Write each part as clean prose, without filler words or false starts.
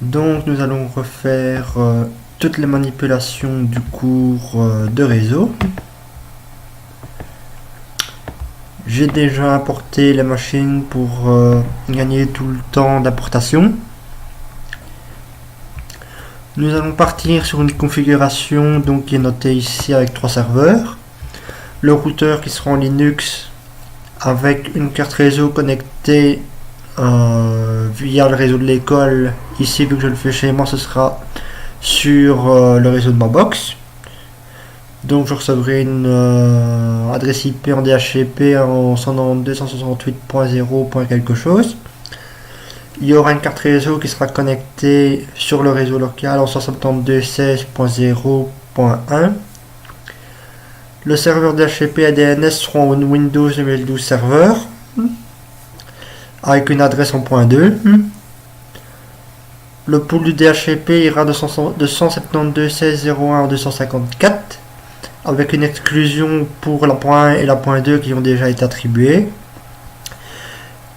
Donc nous allons refaire toutes les manipulations du cours de réseau. J'ai déjà importé les machines pour gagner tout le temps d'importation. Nous allons partir sur une configuration donc, qui est notée ici avec 3 serveurs. Le routeur qui sera en Linux avec une carte réseau connectée via le réseau de l'école. Ici, vu que je le fais chez moi, ce sera sur le réseau de ma box. Donc je recevrai une adresse IP en DHCP en 192.168.0. quelque chose. Il y aura une carte réseau qui sera connectée sur le réseau local en 172.16.0.1. Le serveur DHCP et DNS seront en Windows 2012 serveur avec une adresse en .2. Le pool du DHCP ira de 172.16.0.1 en 254 avec une exclusion pour la .1 et la .2 qui ont déjà été attribuées.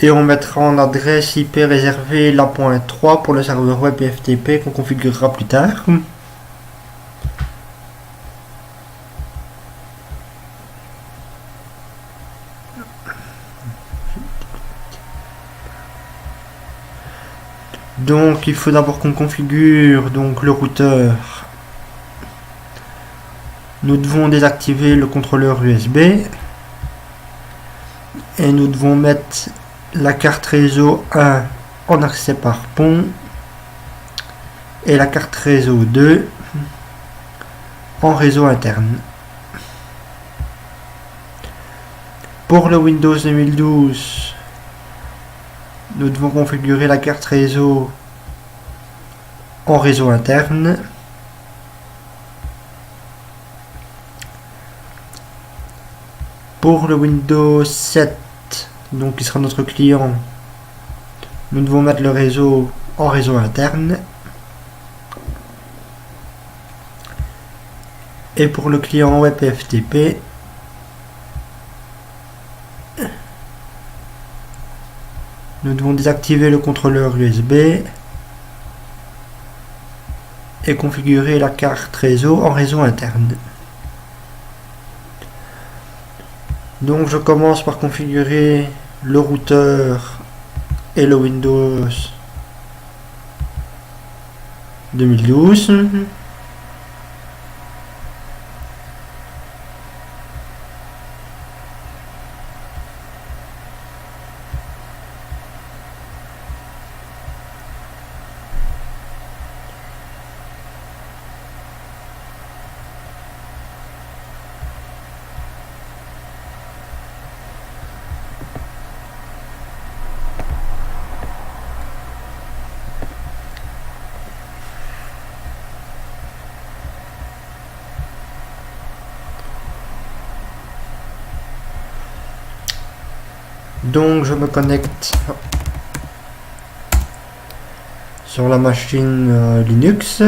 Et on mettra en adresse IP réservée la .3 pour le serveur web et FTP qu'on configurera plus tard. Donc il faut d'abord qu'on configure donc le routeur. Nous devons désactiver le contrôleur USB et nous devons mettre la carte réseau 1 en accès par pont et la carte réseau 2 en réseau interne. Pour le Windows 2012, nous devons configurer la carte réseau en réseau interne. Pour le Windows 7, donc qui sera notre client, nous devons mettre le réseau en réseau interne. Et pour le client web FTP, nous devons désactiver le contrôleur USB et configurer la carte réseau en réseau interne. Donc je commence par configurer le routeur et le Windows 2012. Donc je me connecte sur la machine Linux.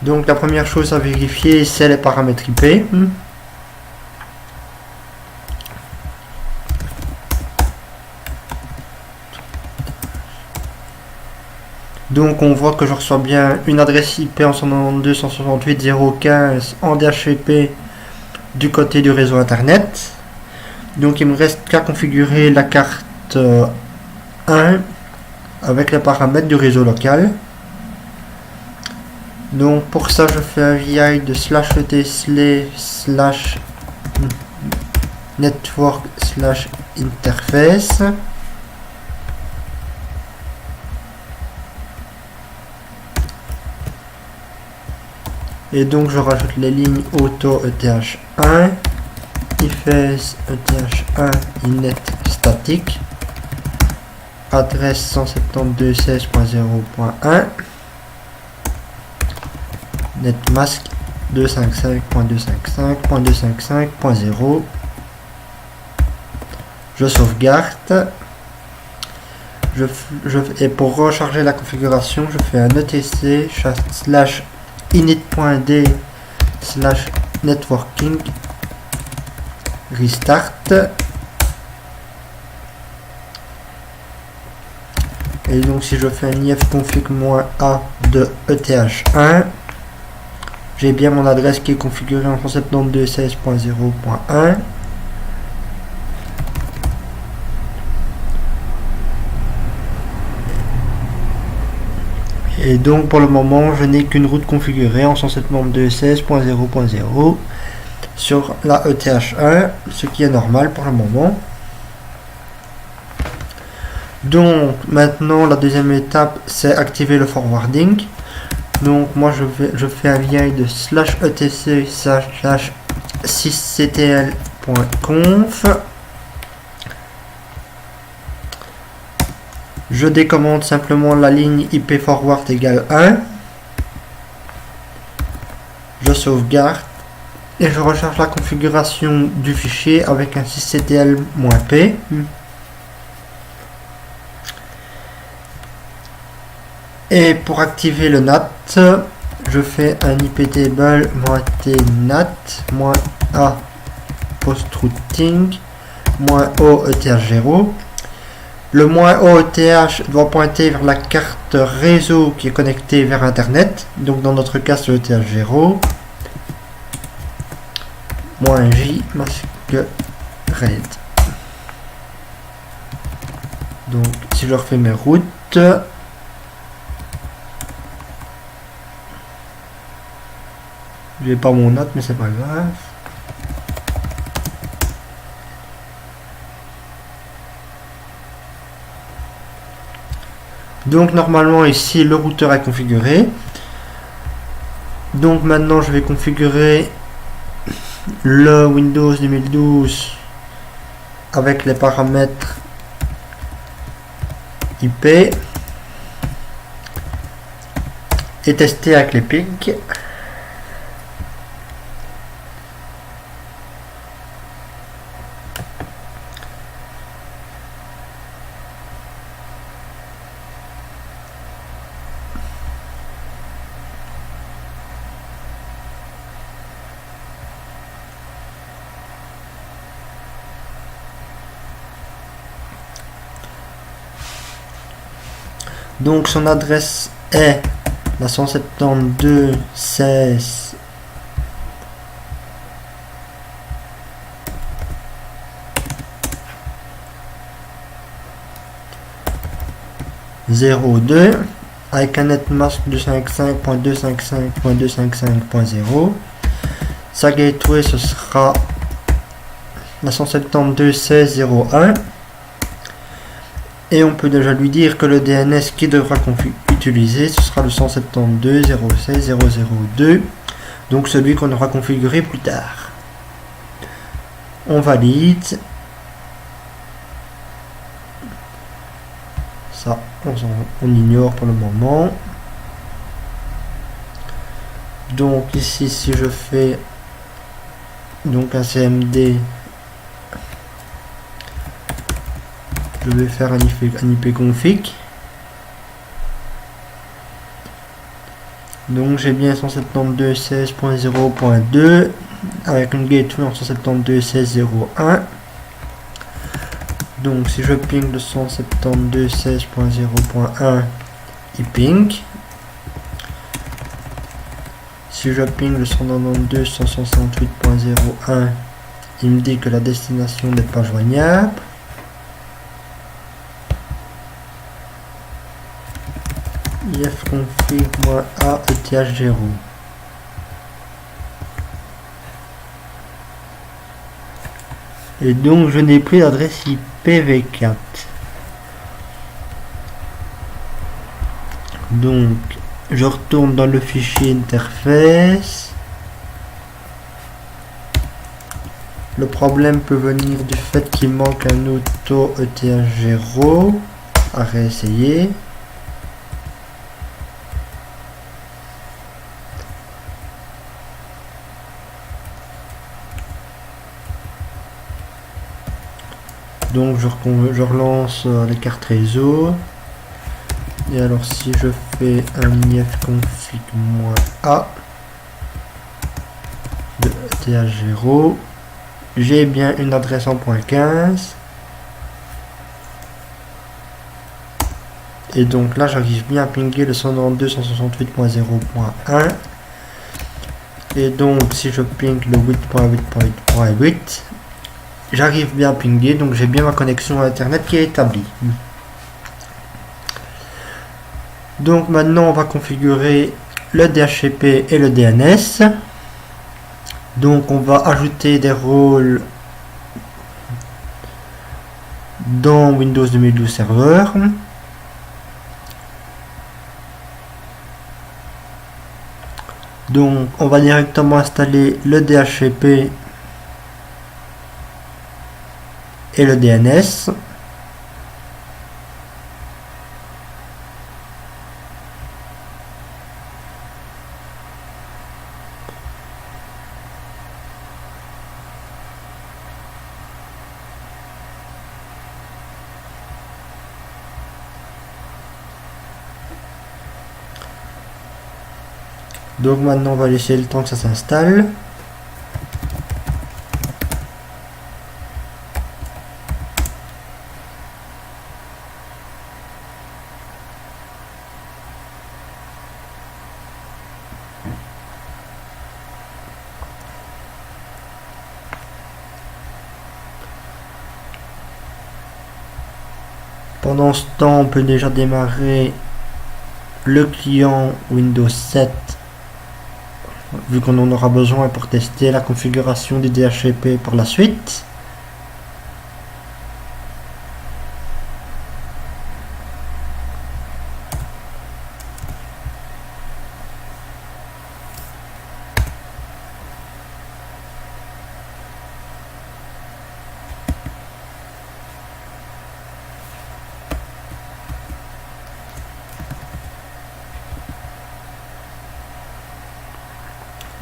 Donc la première chose à vérifier, c'est les paramètres IP. Donc on voit que je reçois bien une adresse IP en 192.168.0.15 en DHCP du côté du réseau internet. Donc il me reste qu'à configurer la carte 1 avec les paramètres du réseau local. Donc pour ça je fais un VI de /etcl/network/interface. Et donc je rajoute les lignes auto ETH1, IFS ETH1 init statique, adresse 172.16.0.1, netmask 255.255.255.0. Je sauvegarde. Et pour recharger la configuration, je fais un etc /init.d /networking restart. Et donc si je fais un ifconfig-a de ETH1, j'ai bien mon adresse qui est configurée en 172.16.0.1. Et donc pour le moment, je n'ai qu'une route configurée en 172.16.0.0 sur la ETH1, ce qui est normal pour le moment. Donc maintenant, la deuxième étape, c'est activer le forwarding. Donc moi, je fais un VI de /etc/6ctl.conf. Je décommande simplement la ligne IP forward égale 1. Je sauvegarde et je recharge la configuration du fichier avec un 6ctl-p. Et pour activer le NAT, je fais un iptable -tnat-a post-routing -o ETH0. Le -o ETH doit pointer vers la carte réseau qui est connectée vers Internet. Donc dans notre cas, c'est ETH0. -j masque red. Donc si je refais mes routes, j'ai pas mon NAT, mais c'est pas grave. Donc normalement ici le routeur est configuré. Donc maintenant je vais configurer le Windows 2012 avec les paramètres IP et tester avec les pings. Donc son adresse est la 172.16 02 avec un netmask 255.255.255.0. Sa gateway ce sera la 172.16.01. Et on peut déjà lui dire que le DNS qu'il devra utiliser, ce sera le 172.0.16.0.0.2, donc celui qu'on aura configuré plus tard. On valide. Ça, on ignore pour le moment. Donc ici, si je fais donc un CMD, je vais faire un ipconfig. Donc j'ai bien 172.16.0.2 avec une gateway en 172.16.0.1. Donc si je ping le 172.16.0.1, il ping. Si je ping le 192.168.0.1, il me dit que la destination n'est pas joignable. ifconfig-a ETH0. Et donc je n'ai plus l'adresse IPv4. Donc je retourne dans le fichier interface. Le problème peut venir du fait qu'il manque un auto ETH0 à réessayer. Donc je relance les cartes réseau. Et alors si je fais un ifconfig-a de ETH0, j'ai bien une adresse en .15. Et donc là, j'arrive bien à pinguer le 192.168.0.1. Et donc, si je ping le 8.8.8.8, j'arrive bien à pinguer. Donc, j'ai bien ma connexion à Internet qui est établie. Donc, maintenant, on va configurer le DHCP et le DNS. Donc, on va ajouter des rôles dans Windows 2012 Server. Donc, on va directement installer le DHCP et le DNS. Donc maintenant on va laisser le temps que ça s'installe. Pendant ce temps, on peut déjà démarrer le client Windows 7 vu qu'on en aura besoin pour tester la configuration du DHCP par la suite.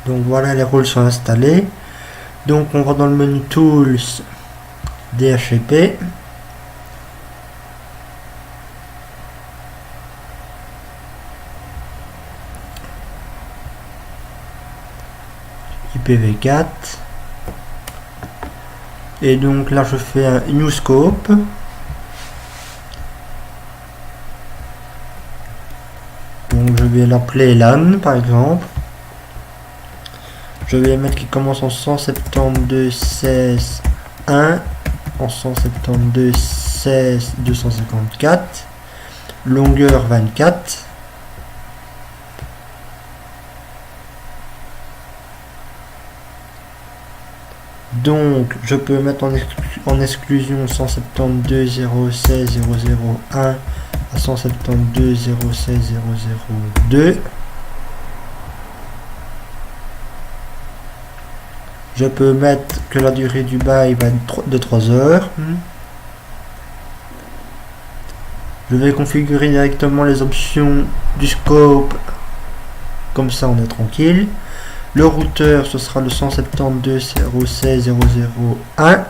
Donc voilà, les rôles sont installés. Donc on va dans le menu Tools, DHCP. IPv4. Et donc là je fais un New Scope. Donc je vais l'appeler LAN par exemple. Je vais mettre qui commence en 172.16.1, en 172.16.254, longueur 24. Donc je peux mettre en exclusion 172.0.16.0.0.1 à 172.0.16.0.0.2. Je peux mettre que la durée du bail va être de 3 heures. Je vais configurer directement les options du scope. Comme ça on est tranquille. Le routeur ce sera le 172.0.16.0.0.1.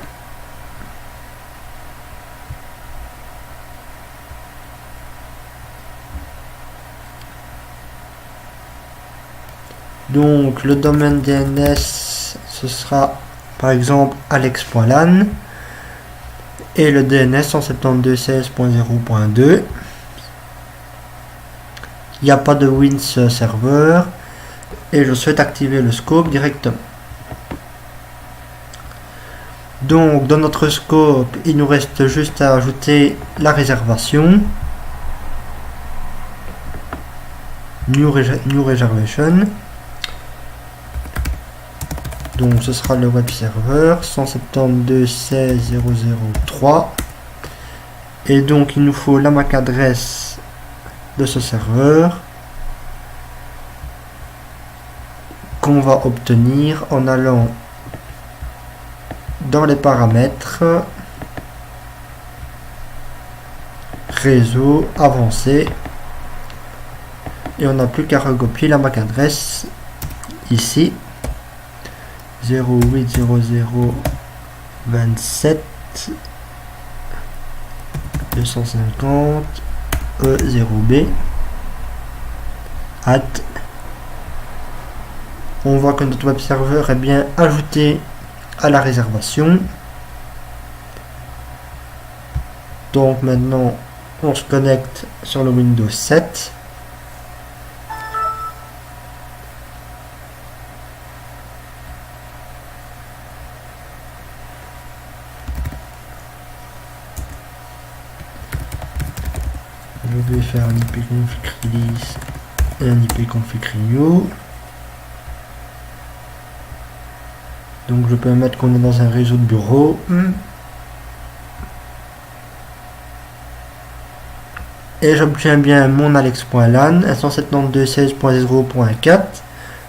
Donc le domaine DNS ce sera par exemple alex.lan et le DNS 172.16.0.2. Il n'y a pas de Wins Server et je souhaite activer le scope directement. Donc dans notre scope il nous reste juste à ajouter la réservation, New Reservation. Donc ce sera le web server 172.16.0.0.3 et donc il nous faut la MAC adresse de ce serveur qu'on va obtenir en allant dans les paramètres réseau avancé et on n'a plus qu'à recopier la MAC adresse ici 080027 250 E0B at. On voit que notre web serveur est bien ajouté à la réservation. Donc maintenant on se connecte sur le Windows 7. Je vais faire un ipconfig release et un ipconfig renew. Donc je peux mettre qu'on est dans un réseau de bureau. Et j'obtiens bien mon alex.lan 172.16.0.4.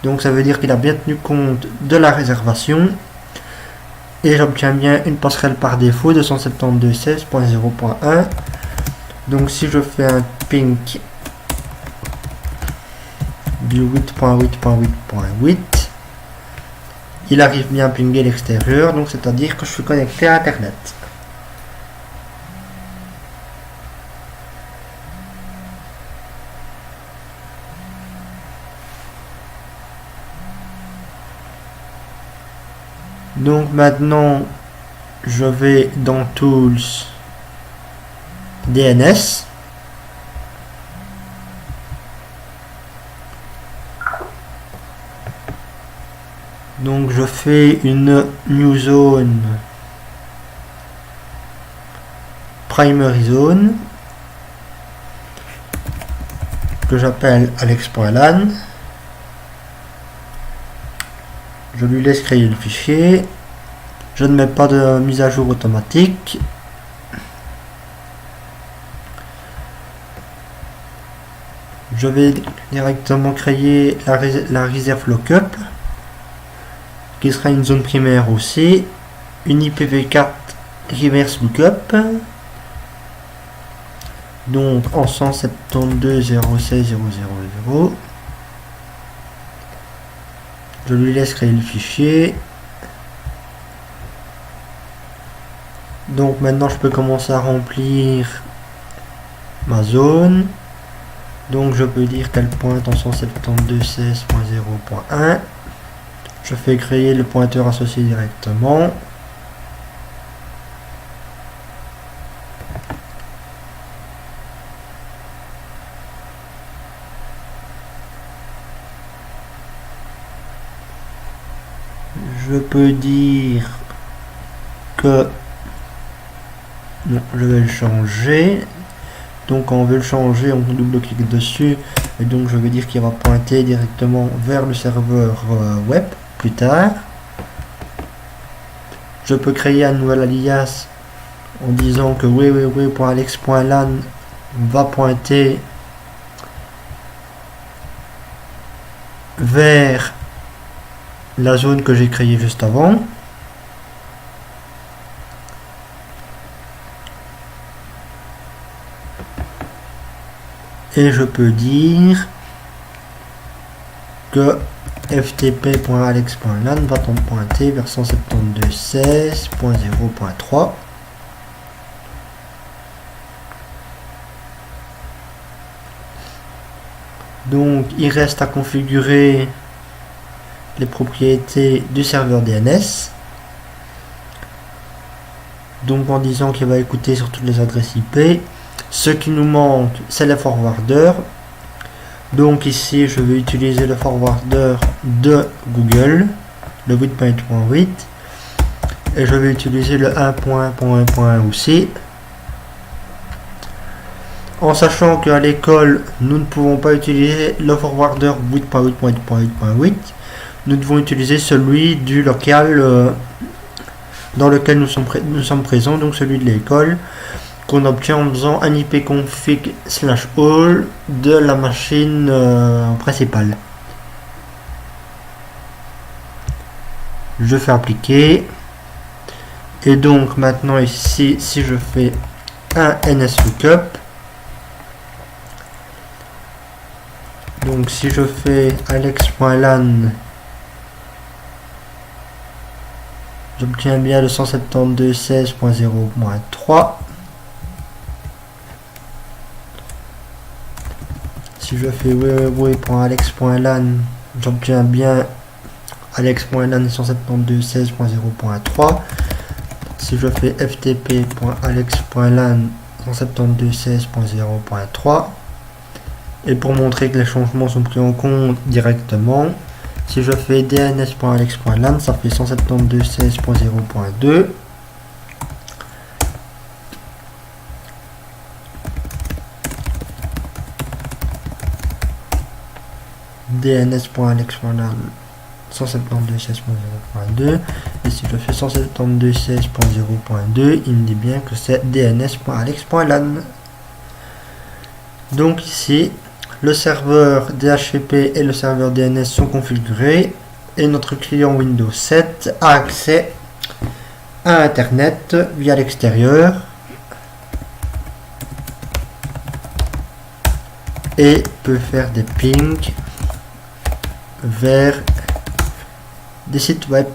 Donc ça veut dire qu'il a bien tenu compte de la réservation. Et j'obtiens bien une passerelle par défaut de 172.16.0.1. Donc si je fais un ping du 8.8.8.8, il arrive bien à pinguer l'extérieur, donc c'est-à-dire que je suis connecté à Internet. Donc maintenant, je vais dans Tools, DNS. Donc je fais une new zone, primary zone, que j'appelle alex.lan. Je lui laisse créer le fichier. Je ne mets pas de mise à jour automatique. Je vais directement créer la réserve lookup, qui sera une zone primaire aussi, une IPv4 reverse lookup, donc en 172.0.16.0.0.0. Je lui laisse créer le fichier. Donc maintenant je peux commencer à remplir ma zone. Donc je peux dire qu'elle pointe en 172.16.0.1. Je fais créer le pointeur associé directement. Je peux dire que non, je vais le changer. Donc quand on veut le changer, on double-clique dessus et donc je vais dire qu'il va pointer directement vers le serveur web plus tard. Je peux créer un nouvel alias en disant que www.alex.lan va pointer vers la zone que j'ai créée juste avant. Et je peux dire que ftp.alex.lan va pointer vers 172.16.0.3. Donc il reste à configurer les propriétés du serveur DNS. Donc en disant qu'il va écouter sur toutes les adresses IP. Ce qui nous manque, c'est le forwarder. Donc ici, je vais utiliser le forwarder de Google, le 8.8.8. Et je vais utiliser le 1.1.1 aussi. En sachant qu'à l'école, nous ne pouvons pas utiliser le forwarder 8.8.8.8. Nous devons utiliser celui du local dans lequel nous sommes présents, donc celui de l'école, qu'on obtient en faisant un ipconfig/all de la machine principale. Je fais appliquer. Et donc maintenant ici, si je fais un nslookup, donc si je fais alex.lan, j'obtiens bien le 172.16.0.3. Si je fais www.alex.lan, j'obtiens bien alex.lan 172.16.0.3. Si je fais ftp.alex.lan 172.16.0.3. Et pour montrer que les changements sont pris en compte directement, si je fais dns.alex.lan, ça fait 172.16.0.2. dns.alex.lan 172.16.0.2, et si je fais 172.16.0.2, il me dit bien que c'est dns.alex.lan. Donc ici, le serveur DHCP et le serveur DNS sont configurés et notre client Windows 7 a accès à Internet via l'extérieur et peut faire des pings vers des sites web